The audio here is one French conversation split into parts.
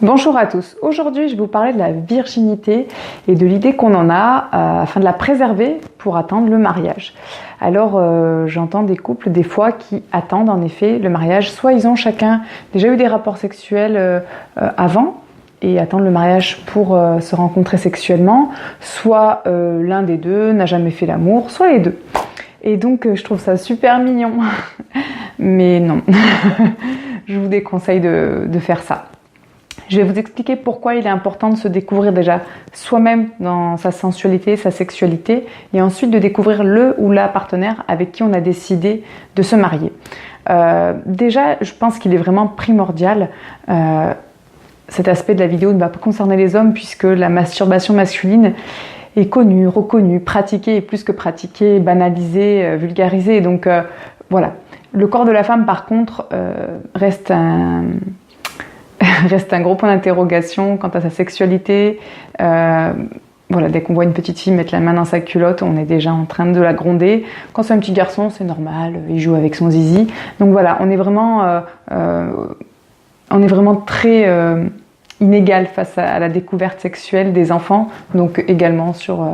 Bonjour à tous, aujourd'hui je vais vous parler de la virginité et de l'idée qu'on en a afin de la préserver pour attendre le mariage. Alors j'entends des couples des fois qui attendent en effet le mariage, soit ils ont chacun déjà eu des rapports sexuels avant et attendent le mariage pour se rencontrer sexuellement, soit l'un des deux n'a jamais fait l'amour, soit les deux. Et donc je trouve ça super mignon, mais non, je vous déconseille de faire ça. Je vais vous expliquer pourquoi il est important de se découvrir déjà soi-même dans sa sensualité, sa sexualité, et ensuite de découvrir le ou la partenaire avec qui on a décidé de se marier. Déjà, je pense qu'il est vraiment primordial, cet aspect de la vidéo ne va pas concerner les hommes puisque la masturbation masculine est connue, reconnue, pratiquée et plus que pratiquée, banalisée, vulgarisée. Donc voilà. Le corps de la femme, par contre, reste un gros point d'interrogation quant à sa sexualité. Voilà, dès qu'on voit une petite fille mettre la main dans sa culotte, on est déjà en train de la gronder. Quand c'est un petit garçon, c'est normal, il joue avec son zizi. Donc voilà, on est vraiment très inégal face à la découverte sexuelle des enfants, donc également sur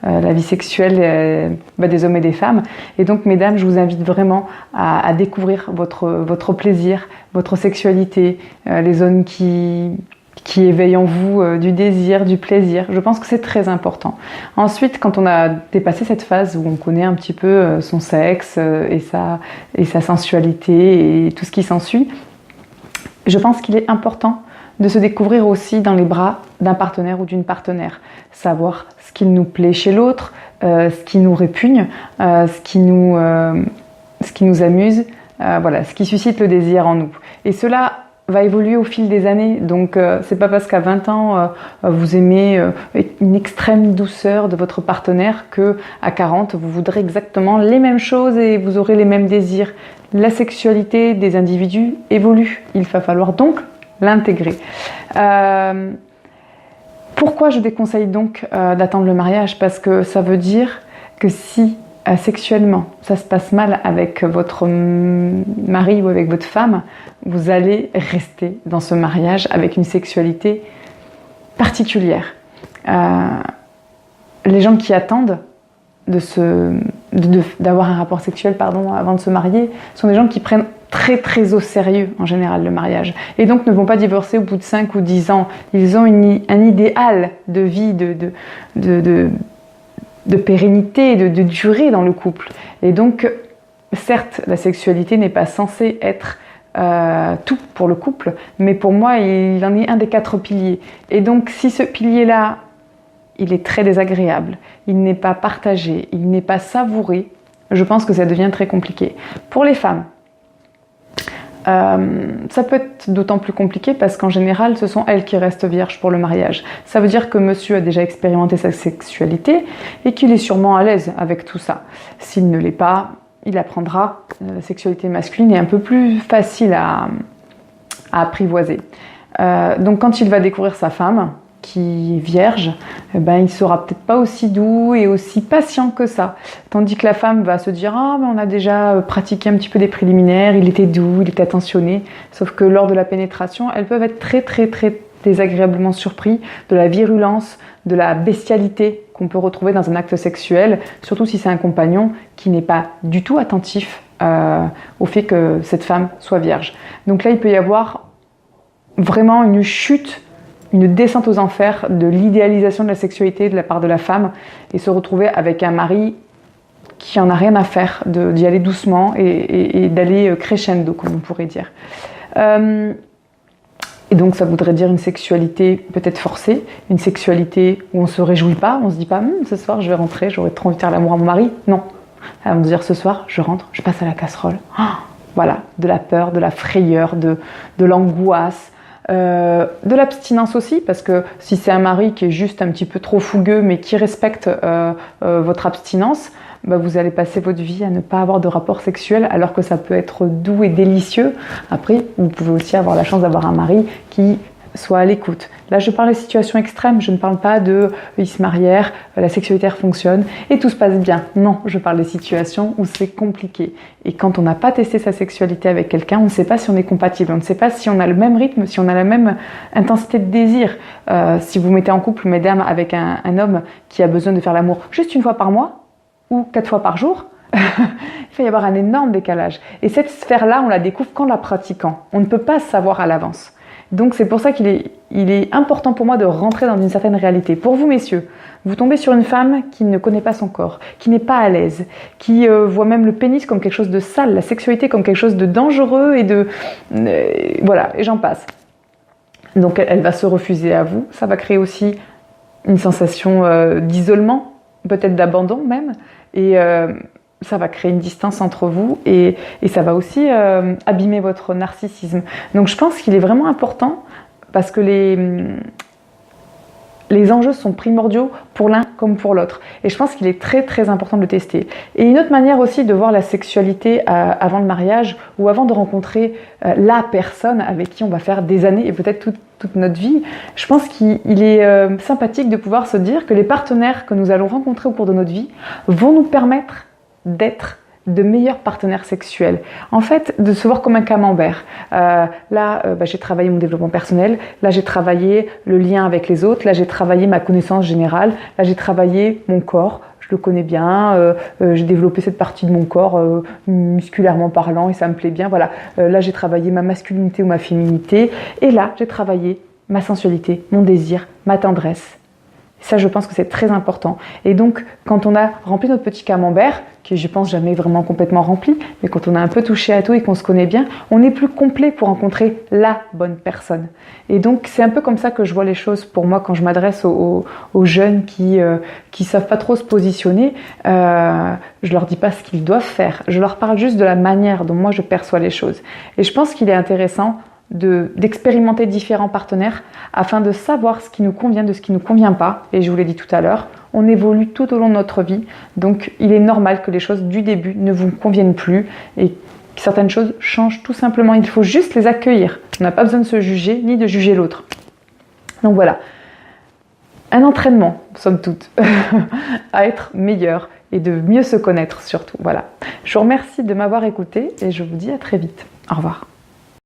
la vie sexuelle des hommes et des femmes. Et donc, mesdames, je vous invite vraiment à découvrir votre plaisir, votre sexualité, les zones qui éveillent en vous du désir, du plaisir. Je pense que c'est très important. Ensuite, quand on a dépassé cette phase où on connaît un petit peu son sexe et sa sensualité et tout ce qui s'ensuit, je pense qu'il est important de se découvrir aussi dans les bras d'un partenaire ou d'une partenaire. Savoir ce qui nous plaît chez l'autre, ce qui nous répugne, ce qui nous amuse, voilà, ce qui suscite le désir en nous. Et cela va évoluer au fil des années. Donc c'est pas parce qu'à 20 ans vous aimez une extrême douceur de votre partenaire que à 40 vous voudrez exactement les mêmes choses et vous aurez les mêmes désirs. La sexualité des individus évolue. Il va falloir donc l'intégrer. Pourquoi je déconseille donc d'attendre le mariage? Parce que ça veut dire que si sexuellement ça se passe mal avec votre mari ou avec votre femme, vous allez rester dans ce mariage avec une sexualité particulière. Les gens qui attendent d'avoir un rapport sexuel avant de se marier sont des gens qui prennent très très au sérieux en général le mariage et donc ne vont pas divorcer au bout de 5 ou 10 ans. Ils ont un idéal de vie, de pérennité, de durée dans le couple. Et donc certes la sexualité n'est pas censée être tout pour le couple, mais pour moi il en est un des 4 piliers. Et donc si ce pilier-là il est très désagréable, il n'est pas partagé, il n'est pas savouré, je pense que ça devient très compliqué. Pour les femmes, ça peut être d'autant plus compliqué parce qu'en général, ce sont elles qui restent vierges pour le mariage. Ça veut dire que monsieur a déjà expérimenté sa sexualité et qu'il est sûrement à l'aise avec tout ça. S'il ne l'est pas, il apprendra. La sexualité masculine est un peu plus facile à apprivoiser. Donc quand il va découvrir sa femme, qui est vierge, il sera peut-être pas aussi doux et aussi patient que ça. Tandis que la femme va se dire « Ah, on a déjà pratiqué un petit peu des préliminaires, il était doux, il était attentionné. » Sauf que lors de la pénétration, elles peuvent être très très très désagréablement surpris de la virulence, de la bestialité qu'on peut retrouver dans un acte sexuel, surtout si c'est un compagnon qui n'est pas du tout attentif au fait que cette femme soit vierge. Donc là, il peut y avoir vraiment une chute, une descente aux enfers de l'idéalisation de la sexualité de la part de la femme et se retrouver avec un mari qui en a rien à faire d'y aller doucement et d'aller crescendo, comme on pourrait dire. Et donc ça voudrait dire une sexualité peut-être forcée, une sexualité où on se réjouit pas, on se dit pas ce soir je vais rentrer, j'aurais trop envie de faire l'amour à mon mari. Non, on va se dire ce soir je rentre, je passe à la casserole. Voilà, de la peur, de la frayeur, de l'angoisse. De l'abstinence aussi, parce que si c'est un mari qui est juste un petit peu trop fougueux mais qui respecte votre abstinence, vous allez passer votre vie à ne pas avoir de rapport sexuel alors que ça peut être doux et délicieux. Après, vous pouvez aussi avoir la chance d'avoir un mari qui soient à l'écoute. Là, je parle de situations extrêmes, je ne parle pas de ils se marièrent, la sexualité fonctionne et tout se passe bien. Non, je parle des situations où c'est compliqué. Et quand on n'a pas testé sa sexualité avec quelqu'un, on ne sait pas si on est compatible, on ne sait pas si on a le même rythme, si on a la même intensité de désir. Si vous mettez en couple, mesdames, avec un homme qui a besoin de faire l'amour juste une fois par mois ou 4 fois par jour, il va y avoir un énorme décalage. Et cette sphère-là, on la découvre qu'en la pratiquant. On ne peut pas savoir à l'avance. Donc c'est pour ça qu'il est important pour moi de rentrer dans une certaine réalité. Pour vous, messieurs, vous tombez sur une femme qui ne connaît pas son corps, qui n'est pas à l'aise, qui voit même le pénis comme quelque chose de sale, la sexualité comme quelque chose de dangereux et voilà, et j'en passe. Donc elle va se refuser à vous. Ça va créer aussi une sensation d'isolement, peut-être d'abandon même, et ça va créer une distance entre vous et ça va aussi abîmer votre narcissisme. Donc je pense qu'il est vraiment important parce que les enjeux sont primordiaux pour l'un comme pour l'autre. Et je pense qu'il est très très important de le tester. Et une autre manière aussi de voir la sexualité avant le mariage ou avant de rencontrer la personne avec qui on va faire des années et peut-être toute notre vie, je pense qu'il est sympathique de pouvoir se dire que les partenaires que nous allons rencontrer au cours de notre vie vont nous permettre d'être de meilleurs partenaires sexuels. En fait, de se voir comme un camembert. J'ai travaillé mon développement personnel, là j'ai travaillé le lien avec les autres, là j'ai travaillé ma connaissance générale, là j'ai travaillé mon corps, je le connais bien, j'ai développé cette partie de mon corps musculairement parlant et ça me plaît bien. Voilà. Là j'ai travaillé ma masculinité ou ma féminité et là j'ai travaillé ma sensualité, mon désir, ma tendresse. Ça, je pense que c'est très important. Et donc, quand on a rempli notre petit camembert, qui je pense jamais vraiment complètement rempli, mais quand on a un peu touché à tout et qu'on se connaît bien, on est plus complet pour rencontrer la bonne personne. Et donc, c'est un peu comme ça que je vois les choses pour moi quand je m'adresse aux jeunes qui savent pas trop se positionner. Je leur dis pas ce qu'ils doivent faire. Je leur parle juste de la manière dont moi je perçois les choses. Et je pense qu'il est intéressant d'expérimenter différents partenaires afin de savoir ce qui nous convient de ce qui ne nous convient pas. Et je vous l'ai dit tout à l'heure, on évolue tout au long de notre vie, donc il est normal que les choses du début ne vous conviennent plus et que certaines choses changent tout simplement. Il faut juste les accueillir. On n'a pas besoin de se juger ni de juger l'autre. Donc voilà, un entraînement, somme toute, à être meilleur et de mieux se connaître surtout. Voilà. Je vous remercie de m'avoir écouté et je vous dis à très vite. Au revoir.